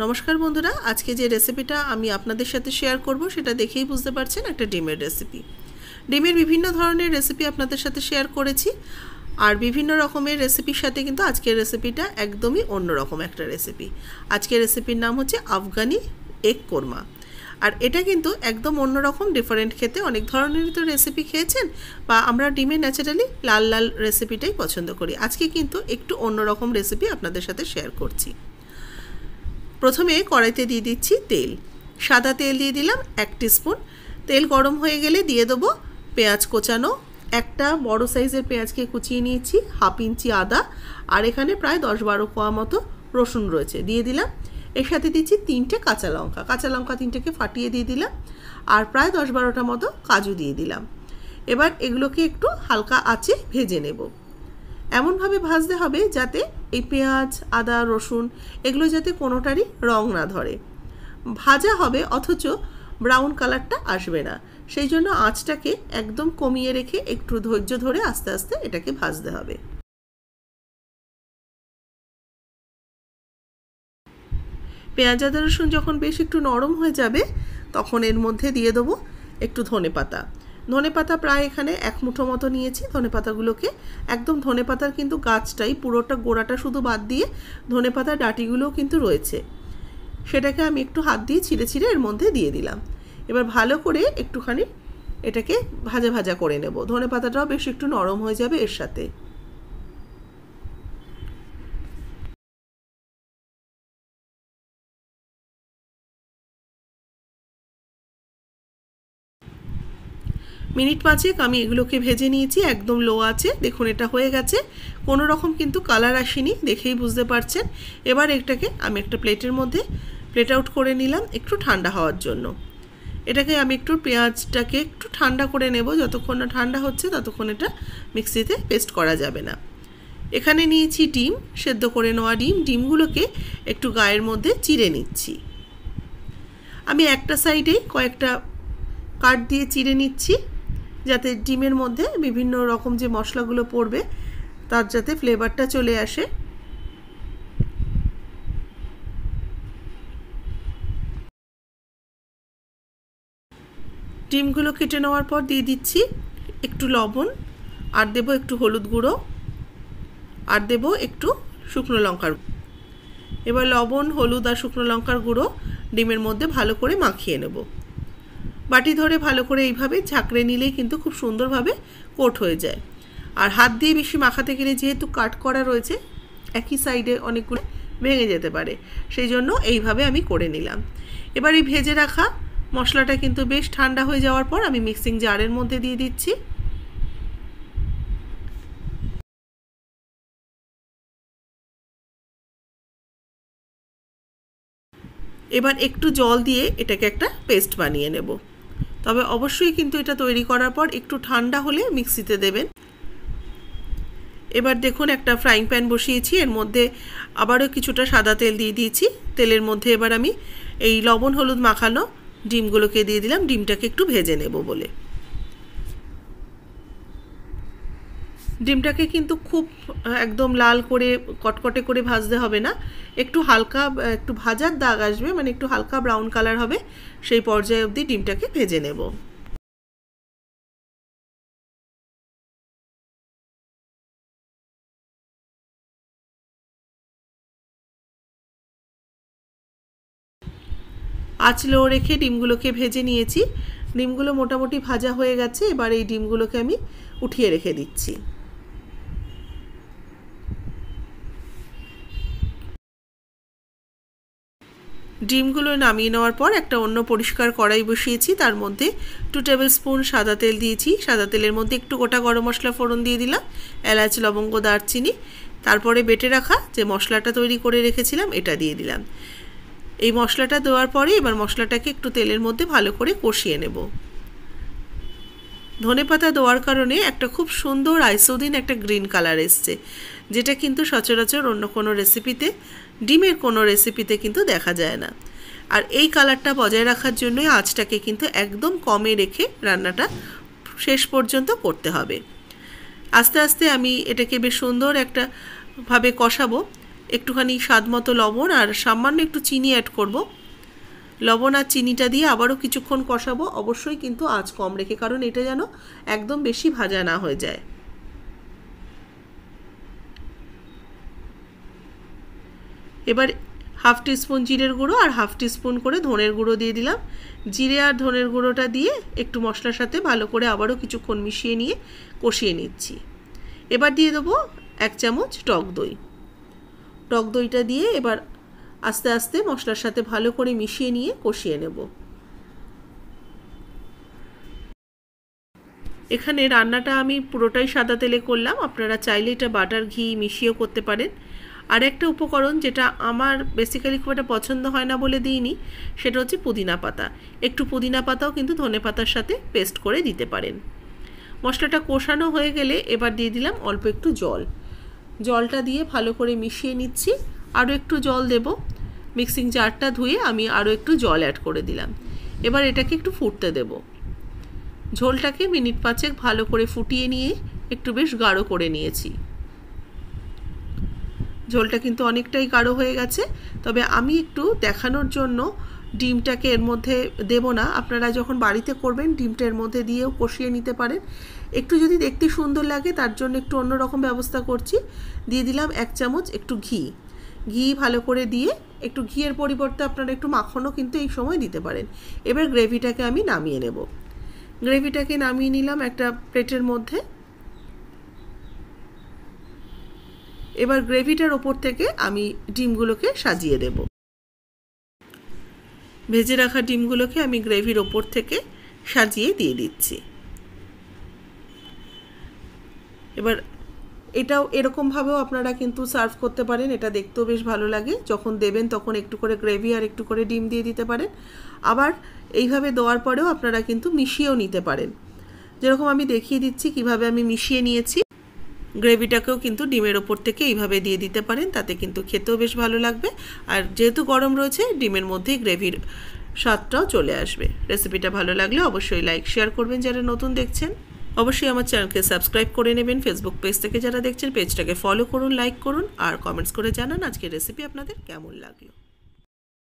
নমস্কার বন্ধুরা, আজকে যে রেসিপিটা আমি আপনাদের সাথে শেয়ার করব সেটা দেখেই বুঝতে পারছেন একটা ডিমের রেসিপি। ডিমের বিভিন্ন ধরনের রেসিপি আপনাদের সাথে শেয়ার করেছি, আর বিভিন্ন রকমের রেসিপির সাথে কিন্তু আজকের রেসিপিটা একদমই অন্যরকম একটা রেসিপি। আজকের রেসিপির নাম হচ্ছে আফগানি এগ কোরমা। আর এটা কিন্তু একদম অন্যরকম, ডিফারেন্ট খেতে। অনেক ধরনেরই তো রেসিপি খেয়েছেন, বা আমরা ডিমের ন্যাচারালি লাল লাল রেসিপিটাই পছন্দ করি। আজকে কিন্তু একটু অন্যরকম রেসিপি আপনাদের সাথে শেয়ার করছি। প্রথমে কড়াইতে দিয়ে দিচ্ছি তেল। সাদা তেল দিয়ে দিলাম 1 টিস্পুন। তেল গরম হয়ে গেলে দিয়ে দেবো পেঁয়াজ কোচানো। একটা বড় সাইজের পেঁয়াজকে কুচিয়ে নিয়েছি, 1/2 ইঞ্চি আদা, আর এখানে প্রায় 10-12 কোয়া মতো রসুন রয়েছে, দিয়ে দিলাম। এর সাথে দিচ্ছি 3টে কাঁচা লঙ্কা। কাঁচা লঙ্কা 3টেকে ফাটিয়ে দিয়ে দিলাম, আর প্রায় 10-12টা মতো কাজু দিয়ে দিলাম। এবার এগুলোকে একটু হালকা আঁচে ভেজে নেব। এমনভাবে ভাজতে হবে যাতে এই পেঁয়াজ, আদা, রসুন এগুলো যাতে কোনোটারই রং না ধরে। ভাজা হবে অথচ ব্রাউন কালারটা আসবে না, সেই জন্য আঁচটাকে একদম কমিয়ে রেখে একটু ধৈর্য ধরে আস্তে আস্তে এটাকে ভাজতে হবে। পেঁয়াজ, আদা, রসুন যখন বেশ একটু নরম হয়ে যাবে তখন এর মধ্যে দিয়ে দেবো একটু ধনেপাতা। ধনেপাতা প্রায় এখানে 1 মুঠো মতো নিয়েছি। ধনেপাতাগুলোকে একদম, ধনেপাতার কিন্তু গাছটাই পুরোটা, গোড়াটা শুধু বাদ দিয়ে ধনেপাতার ডাঁটিগুলোও কিন্তু রয়েছে, সেটাকে আমি একটু হাত দিয়ে ছিঁড়ে ছিঁড়ে এর মধ্যে দিয়ে দিলাম। এবার ভালো করে একটুখানি এটাকে ভাজা ভাজা করে নেব। ধনেপাতাটাও বেশ একটু নরম হয়ে যাবে এর সাথে। মিনিট 5 আমি এগুলোকে ভেজে নিয়েছি একদম লো আছে। দেখুন এটা হয়ে গেছে, কোনো রকম কিন্তু কালার আসেনি, দেখেই বুঝতে পারছেন। এবার এটাকে আমি একটা প্লেটের মধ্যে প্লেট আউট করে নিলাম একটু ঠান্ডা হওয়ার জন্য। এটাকে আমি একটু পেঁয়াজটাকে একটু ঠান্ডা করে নেব। যতক্ষণ না ঠান্ডা হচ্ছে ততক্ষণ এটা মিক্সিতে পেস্ট করা যাবে না। এখানে নিয়েছি ডিম, সেদ্ধ করে নেওয়া ডিম। ডিমগুলোকে একটু গায়ের মধ্যে চিড়ে নিচ্ছি। আমি একটা সাইডে কয়েকটা কাট দিয়ে চিড়ে নিচ্ছি, যাতে ডিমের মধ্যে বিভিন্ন রকম যে মশলাগুলো পড়বে তার যাতে ফ্লেভারটা চলে আসে। ডিমগুলো কেটে নেওয়ার পর দিয়ে দিচ্ছি একটু লবণ, আর দেবো একটু হলুদ গুঁড়ো, আর দেবো একটু শুকনো লঙ্কার। এবার লবণ, হলুদ আর শুকনো লঙ্কার গুঁড়ো ডিমের মধ্যে ভালো করে মাখিয়ে নেব। বাটি ধরে ভালো করে এইভাবে ঝাঁকড়ে নিলেই কিন্তু খুব সুন্দরভাবে কোট হয়ে যায়। আর হাত দিয়ে বেশি মাখাতে গেলে যেহেতু কাট করা রয়েছে একই সাইডে অনেকগুলো ভেঙে যেতে পারে, সেই জন্য এইভাবে আমি করে নিলাম। এবার এই ভেজে রাখা মশলাটা কিন্তু বেশ ঠান্ডা হয়ে যাওয়ার পর আমি মিক্সিং জারের মধ্যে দিয়ে দিচ্ছি। এবার একটু জল দিয়ে এটাকে একটা পেস্ট বানিয়ে নেব। তবে অবশ্যই কিন্তু এটা তৈরি করার পর একটু ঠান্ডা হলে মিক্সিতে দেবেন। এবার দেখুন একটা ফ্রাইং প্যান বসিয়েছি, এর মধ্যে আবারও কিছুটা সাদা তেল দিয়ে দিয়েছি। তেলের মধ্যে এবার আমি এই লবণ হলুদ মাখানো ডিমগুলোকে দিয়ে দিলাম, ডিমটাকে একটু ভেজে নেব বলে। ডিমটাকে কিন্তু খুব একদম লাল করে কটকটে করে ভাজতে হবে না, একটু হালকা, একটু ভাজার দাগ আসবে, মানে একটু হালকা ব্রাউন কালার হবে, সেই পর্যায়ে অবধি ডিমটাকে ভেজে নেব। আঁচ লো রেখে ডিমগুলোকে ভেজে নিয়েছি। ডিমগুলো মোটামুটি ভাজা হয়ে গেছে। এবার এই ডিমগুলোকে আমি উঠিয়ে রেখে দিচ্ছি। ডিমগুলো নামিয়ে নেওয়ার পর একটা অন্য পরিষ্কার কড়াই বসিয়েছি, তার মধ্যে 2 টেবিল স্পুন সাদা তেল দিয়েছি। সাদা তেলের মধ্যে একটু গোটা গরম মশলা ফোড়ন দিয়ে দিলাম, এলাচ, লবঙ্গ, দারচিনি। তারপরে বেটে রাখা যে মশলাটা তৈরি করে রেখেছিলাম এটা দিয়ে দিলাম। এই মশলাটা দেওয়ার পরে এবার মশলাটাকে একটু তেলের মধ্যে ভালো করে কষিয়ে নেব। ধনেপাতা দেওয়ার কারণে একটা খুব সুন্দর আইসোদিন একটা গ্রিন কালার এসছে, যেটা কিন্তু সচরাচর অন্য কোনো রেসিপিতে, ডিমের কোনো রেসিপিতে কিন্তু দেখা যায় না। আর এই কালারটা বজায় রাখার জন্যই আঁচটাকে কিন্তু একদম কমে রেখে রান্নাটা শেষ পর্যন্ত করতে হবে। আস্তে আস্তে আমি এটাকে বেশ সুন্দর একটা ভাবে কষাবো। একটুখানি স্বাদ মতো লবণ আর সামান্য একটু চিনি অ্যাড করব। লবণ আর চিনিটা দিয়ে আবারও কিছুক্ষণ কষাবো, অবশ্যই কিন্তু আঁচ কম রেখে, কারণ এটা যেন একদম বেশি ভাজা না হয়ে যায়। এবার হাফ টিস্পুন জিরের গুঁড়ো আর হাফ টিস্পুন করে ধনের গুঁড়ো দিয়ে দিলাম। জিরে আর ধনের গুঁড়োটা দিয়ে একটু মশলার সাথে ভালো করে আবারও কিছুক্ষণ মিশিয়ে নিয়ে কষিয়ে নিচ্ছি। এবার দিয়ে দেবো 1 চামচ টক দই। টক দইটা দিয়ে এবার আস্তে আস্তে মশলার সাথে ভালো করে মিশিয়ে নিয়ে কষিয়ে নেব। এখানে রান্নাটা আমি পুরোটাই সাদা তেলে করলাম, আপনারা চাইলে এটা বাটার ঘি মিশিয়েও করতে পারেন। আর একটা উপকরণ যেটা আমার বেসিক্যালি খুব একটা পছন্দ হয় না বলে দিইনি, সেটা হচ্ছে পুদিনা পাতা। একটু পুদিনা পাতাও কিন্তু ধনে পাতার সাথে পেস্ট করে দিতে পারেন। মশলাটা কষানো হয়ে গেলে এবার দিয়ে দিলাম অল্প একটু জল। জলটা দিয়ে ভালো করে মিশিয়ে নিচ্ছি। আরও একটু জল দেব। মিক্সিং জারটা ধুয়ে আমি আরও একটু জল অ্যাড করে দিলাম। এবার এটাকে একটু ফুটতে দেব। ঝোলটাকে মিনিট 5 ভালো করে ফুটিয়ে নিয়ে একটু বেশ গাঢ় করে নিয়েছি। ঝোলটা কিন্তু অনেকটাই গাঢ় হয়ে গেছে, তবে আমি একটু দেখানোর জন্য ডিমটাকে এর মধ্যে দেব না। আপনারা যখন বাড়িতে করবেন ডিমটা এর মধ্যে দিয়েও কষিয়ে নিতে পারেন। একটু যদি দেখতে সুন্দর লাগে তার জন্য একটু অন্যরকম ব্যবস্থা করছি। দিয়ে দিলাম 1 চামচ একটু ঘি। ঘি ভালো করে দিয়ে একটু ঘিয়ের পরিবর্তে আপনারা একটু মাখনও কিন্তু এই সময় দিতে পারেন। এবার গ্রেভিটাকে আমি নামিয়ে নেব। গ্রেভিটাকে নামিয়ে নিলাম একটা প্লেটের মধ্যে। এবার গ্রেভিটার ওপর থেকে আমি ডিমগুলোকে সাজিয়ে দেব। ভেজে রাখা ডিমগুলোকে আমি গ্রেভির ওপর থেকে সাজিয়ে দিয়ে দিচ্ছি। এবার এটাও এরকমভাবেও আপনারা কিন্তু সার্ভ করতে পারেন। এটা দেখতেও বেশ ভালো লাগে। যখন দেবেন তখন একটু করে গ্রেভি আর একটু করে ডিম দিয়ে দিতে পারেন। আবার এইভাবে দেওয়ার পরেও আপনারা কিন্তু মিশিয়েও নিতে পারেন। যেরকম আমি দেখিয়ে দিচ্ছি কিভাবে আমি মিশিয়ে নিয়েছি। গ্রেভিটাকেও কিন্তু ডিমের ওপর থেকে এইভাবে দিয়ে দিতে পারেন, তাতে কিন্তু খেতেও বেশ ভালো লাগবে। আর যেহেতু গরম রয়েছে ডিমের মধ্যেই গ্রেভির স্বাদটাও চলে আসবে। রেসিপিটা ভালো লাগলে অবশ্যই লাইক শেয়ার করবেন যারা নতুন দেখছেন। অবশ্যই আমার চ্যানেলকে সাবস্ক্রাইব করে নেবেন। ফেসবুক পেজ থেকে যারা দেখছেন পেজটাকে ফলো করুন, লাইক করুন আর কমেন্টস করে জানান আজকের রেসিপি আপনাদের কেমন লাগলো।